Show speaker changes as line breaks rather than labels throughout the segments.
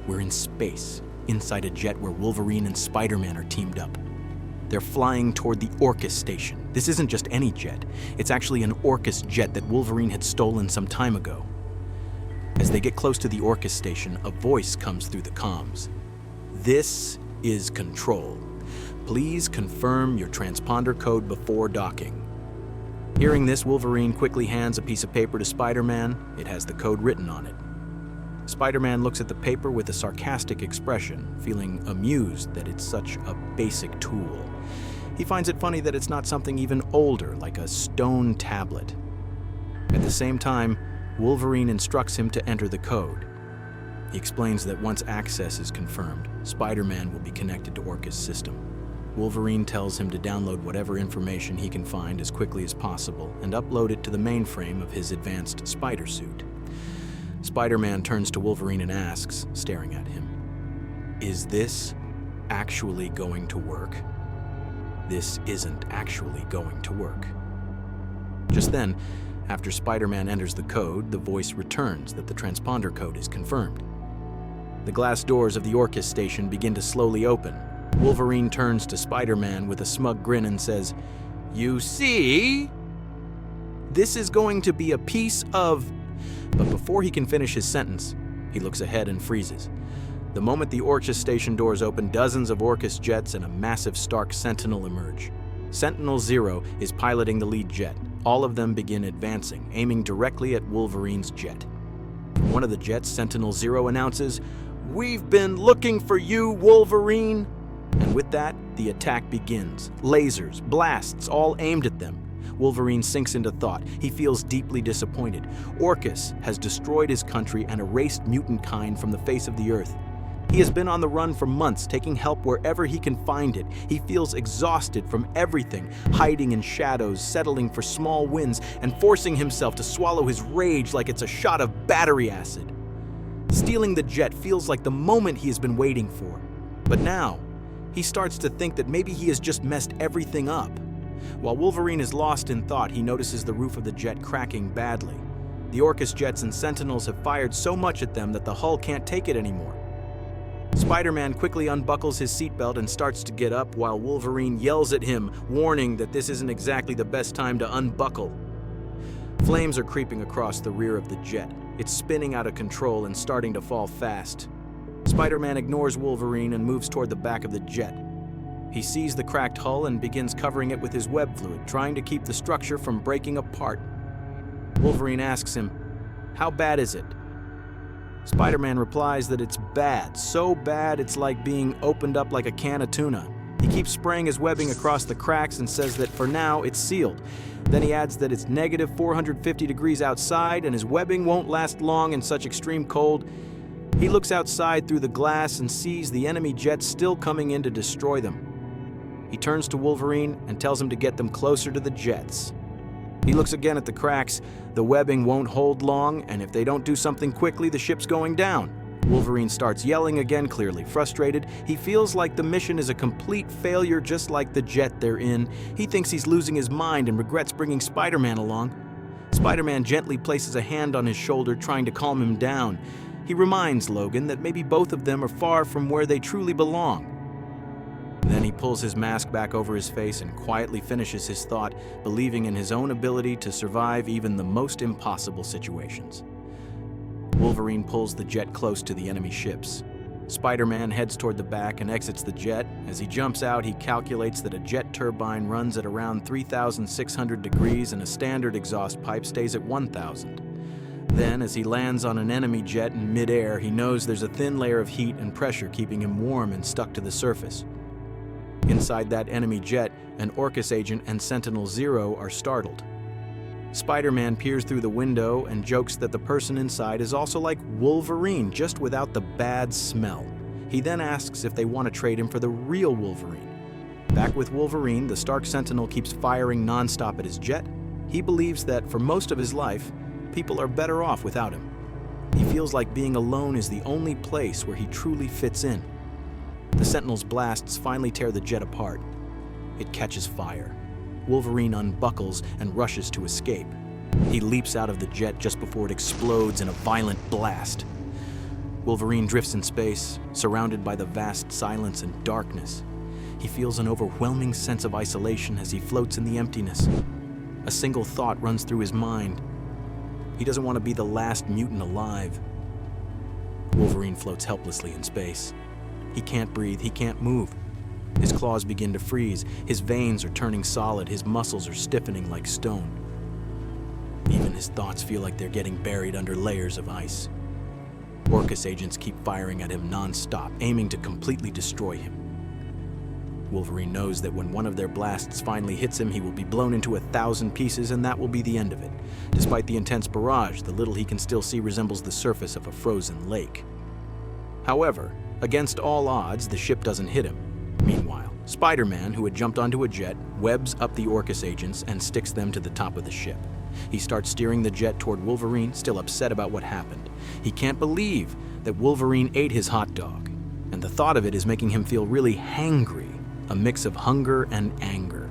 We're in space, inside a jet where Wolverine and Spider-Man are teamed up. They're flying toward the Orchis station. This isn't just any jet. It's actually an Orcus jet that Wolverine had stolen some time ago. As they get close to the Orchis station, a voice comes through the comms. "This is Control. Please confirm your transponder code before docking." Hearing this, Wolverine quickly hands a piece of paper to Spider-Man. It has the code written on it. Spider-Man looks at the paper with a sarcastic expression, feeling amused that it's such a basic tool. He finds it funny that it's not something even older, like a stone tablet. At the same time, Wolverine instructs him to enter the code. He explains that once access is confirmed, Spider-Man will be connected to Orcus' system. Wolverine tells him to download whatever information he can find as quickly as possible and upload it to the mainframe of his advanced spider suit. Spider-Man turns to Wolverine and asks, staring at him, "Is this actually going to work?" "This isn't actually going to work." Just then, after Spider-Man enters the code, the voice returns that the transponder code is confirmed. The glass doors of the Orchis station begin to slowly open. Wolverine turns to Spider-Man with a smug grin and says, "You see? This is going to be a piece of..." But before he can finish his sentence, he looks ahead and freezes. The moment the Orchis station doors open, dozens of Orcus jets and a massive Stark Sentinel emerge. Sentinel 0 is piloting the lead jet. All of them begin advancing, aiming directly at Wolverine's jet. From one of the jets, Sentinel 0 announces, "We've been looking for you, Wolverine!" And with that, the attack begins. Lasers, blasts, all aimed at them. Wolverine sinks into thought. He feels deeply disappointed. Orcus has destroyed his country and erased mutant kind from the face of the earth. He has been on the run for months, taking help wherever he can find it. He feels exhausted from everything, hiding in shadows, settling for small wins, and forcing himself to swallow his rage like it's a shot of battery acid. Stealing the jet feels like the moment he has been waiting for. But now, he starts to think that maybe he has just messed everything up. While Wolverine is lost in thought, he notices the roof of the jet cracking badly. The Orcus jets and Sentinels have fired so much at them that the hull can't take it anymore. Spider-Man quickly unbuckles his seatbelt and starts to get up while Wolverine yells at him, warning that this isn't exactly the best time to unbuckle. Flames are creeping across the rear of the jet. It's spinning out of control and starting to fall fast. Spider-Man ignores Wolverine and moves toward the back of the jet. He sees the cracked hull and begins covering it with his web fluid, trying to keep the structure from breaking apart. Wolverine asks him, "How bad is it?" Spider-Man replies that it's bad, so bad it's like being opened up like a can of tuna. He keeps spraying his webbing across the cracks and says that for now it's sealed. Then he adds that it's negative 450 degrees outside and his webbing won't last long in such extreme cold. He looks outside through the glass and sees the enemy jets still coming in to destroy them. He turns to Wolverine and tells him to get them closer to the jets. He looks again at the cracks. The webbing won't hold long, and if they don't do something quickly, the ship's going down. Wolverine starts yelling again, clearly frustrated. He feels like the mission is a complete failure, just like the jet they're in. He thinks he's losing his mind and regrets bringing Spider-Man along. Spider-Man gently places a hand on his shoulder, trying to calm him down. He reminds Logan that maybe both of them are far from where they truly belong. Then he pulls his mask back over his face and quietly finishes his thought, believing in his own ability to survive even the most impossible situations. Wolverine pulls the jet close to the enemy ships. Spider-Man heads toward the back and exits the jet. As he jumps out, he calculates that a jet turbine runs at around 3,600 degrees and a standard exhaust pipe stays at 1,000. Then, as he lands on an enemy jet in midair, he knows there's a thin layer of heat and pressure keeping him warm and stuck to the surface. Inside that enemy jet, an Orcus agent and Sentinel 0 are startled. Spider-Man peers through the window and jokes that the person inside is also like Wolverine, just without the bad smell. He then asks if they want to trade him for the real Wolverine. Back with Wolverine, the Stark Sentinel keeps firing nonstop at his jet. He believes that for most of his life, people are better off without him. He feels like being alone is the only place where he truly fits in. The Sentinel's blasts finally tear the jet apart. It catches fire. Wolverine unbuckles and rushes to escape. He leaps out of the jet just before it explodes in a violent blast. Wolverine drifts in space, surrounded by the vast silence and darkness. He feels an overwhelming sense of isolation as he floats in the emptiness. A single thought runs through his mind. He doesn't want to be the last mutant alive. Wolverine floats helplessly in space. He can't breathe, he can't move. His claws begin to freeze, his veins are turning solid, his muscles are stiffening like stone. Even his thoughts feel like they're getting buried under layers of ice. Orcus agents keep firing at him non-stop, aiming to completely destroy him. Wolverine knows that when one of their blasts finally hits him, he will be blown into 1,000 pieces, and that will be the end of it. Despite the intense barrage, the little he can still see resembles the surface of a frozen lake. However, against all odds, the ship doesn't hit him. Meanwhile, Spider-Man, who had jumped onto a jet, webs up the Orcus agents and sticks them to the top of the ship. He starts steering the jet toward Wolverine, still upset about what happened. He can't believe that Wolverine ate his hot dog, and the thought of it is making him feel really hangry, a mix of hunger and anger.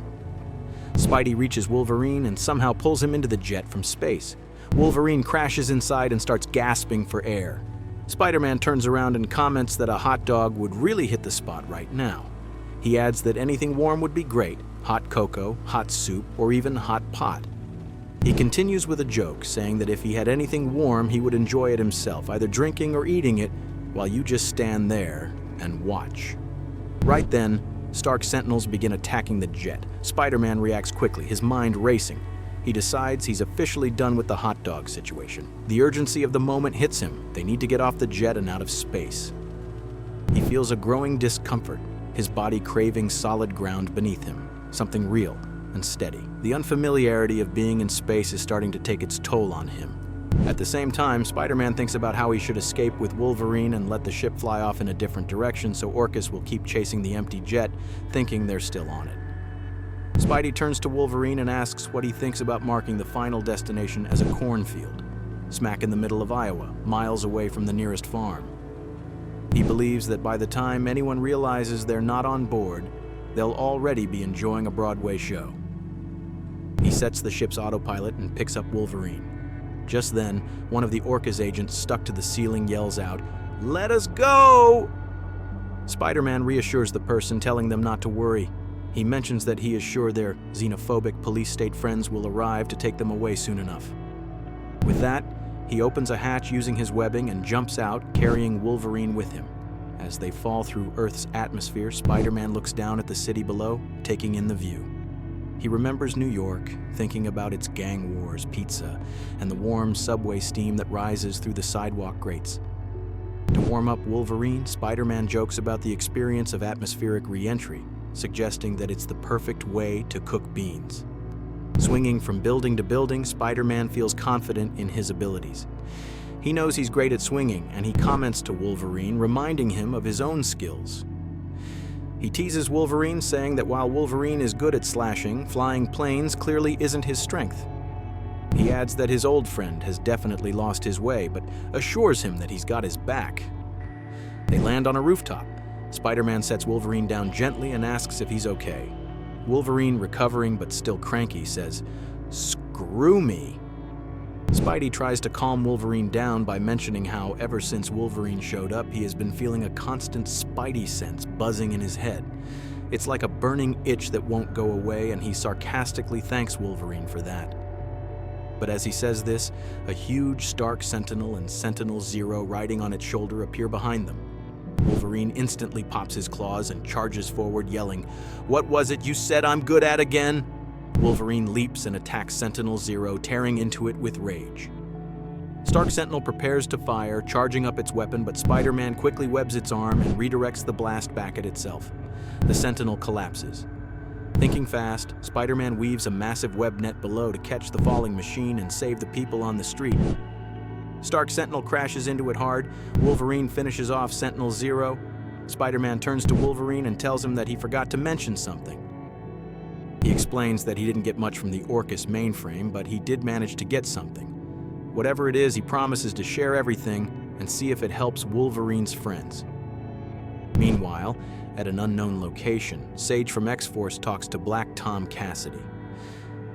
Spidey reaches Wolverine and somehow pulls him into the jet from space. Wolverine crashes inside and starts gasping for air. Spider-Man turns around and comments that a hot dog would really hit the spot right now. He adds that anything warm would be great, hot cocoa, hot soup, or even hot pot. He continues with a joke, saying that if he had anything warm, he would enjoy it himself, either drinking or eating it, while you just stand there and watch. Right then, Stark's Sentinels begin attacking the jet. Spider-Man reacts quickly, his mind racing. He decides he's officially done with the hot dog situation. The urgency of the moment hits him. They need to get off the jet and out of space. He feels a growing discomfort, his body craving solid ground beneath him, something real and steady. The unfamiliarity of being in space is starting to take its toll on him. At the same time, Spider-Man thinks about how he should escape with Wolverine and let the ship fly off in a different direction so Orcus will keep chasing the empty jet, thinking they're still on it. Spidey turns to Wolverine and asks what he thinks about marking the final destination as a cornfield, smack in the middle of Iowa, miles away from the nearest farm. He believes that by the time anyone realizes they're not on board, they'll already be enjoying a Broadway show. He sets the ship's autopilot and picks up Wolverine. Just then, one of the Orcus agents stuck to the ceiling yells out, "Let us go!" Spider-Man reassures the person, telling them not to worry. He mentions that he is sure their xenophobic police state friends will arrive to take them away soon enough. With that, he opens a hatch using his webbing and jumps out, carrying Wolverine with him. As they fall through Earth's atmosphere, Spider-Man looks down at the city below, taking in the view. He remembers New York, thinking about its gang wars, pizza, and the warm subway steam that rises through the sidewalk grates. To warm up Wolverine, Spider-Man jokes about the experience of atmospheric re-entry, suggesting that it's the perfect way to cook beans. Swinging from building to building, Spider-Man feels confident in his abilities. He knows he's great at swinging, and he comments to Wolverine, reminding him of his own skills. He teases Wolverine, saying that while Wolverine is good at slashing, flying planes clearly isn't his strength. He adds that his old friend has definitely lost his way, but assures him that he's got his back. They land on a rooftop. Spider-Man sets Wolverine down gently and asks if he's okay. Wolverine, recovering but still cranky, says, "Screw me." Spidey tries to calm Wolverine down by mentioning how, ever since Wolverine showed up, he has been feeling a constant Spidey sense buzzing in his head. It's like a burning itch that won't go away, and he sarcastically thanks Wolverine for that. But as he says this, a huge Stark Sentinel and Sentinel Zero riding on its shoulder appear behind them. Wolverine instantly pops his claws and charges forward, yelling, "What was it you said I'm good at again?" Wolverine leaps and attacks Sentinel Zero, tearing into it with rage. Stark Sentinel prepares to fire, charging up its weapon, but Spider-Man quickly webs its arm and redirects the blast back at itself. The Sentinel collapses. Thinking fast, Spider-Man weaves a massive web net below to catch the falling machine and save the people on the street. Stark Sentinel crashes into it hard. Wolverine finishes off Sentinel Zero. Spider-Man turns to Wolverine and tells him that he forgot to mention something. He explains that he didn't get much from the Orcus mainframe, but he did manage to get something. Whatever it is, he promises to share everything and see if it helps Wolverine's friends. Meanwhile, at an unknown location, Sage from X-Force talks to Black Tom Cassidy.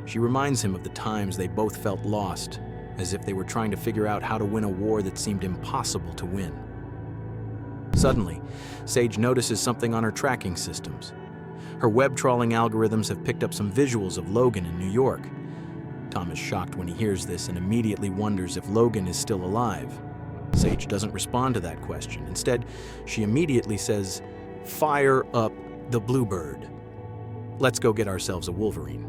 She reminds him of the times they both felt lost, as if they were trying to figure out how to win a war that seemed impossible to win. Suddenly, Sage notices something on her tracking systems. Her web trawling algorithms have picked up some visuals of Logan in New York. Tom is shocked when he hears this and immediately wonders if Logan is still alive. Sage doesn't respond to that question. Instead, she immediately says, "Fire up the Bluebird. Let's go get ourselves a Wolverine."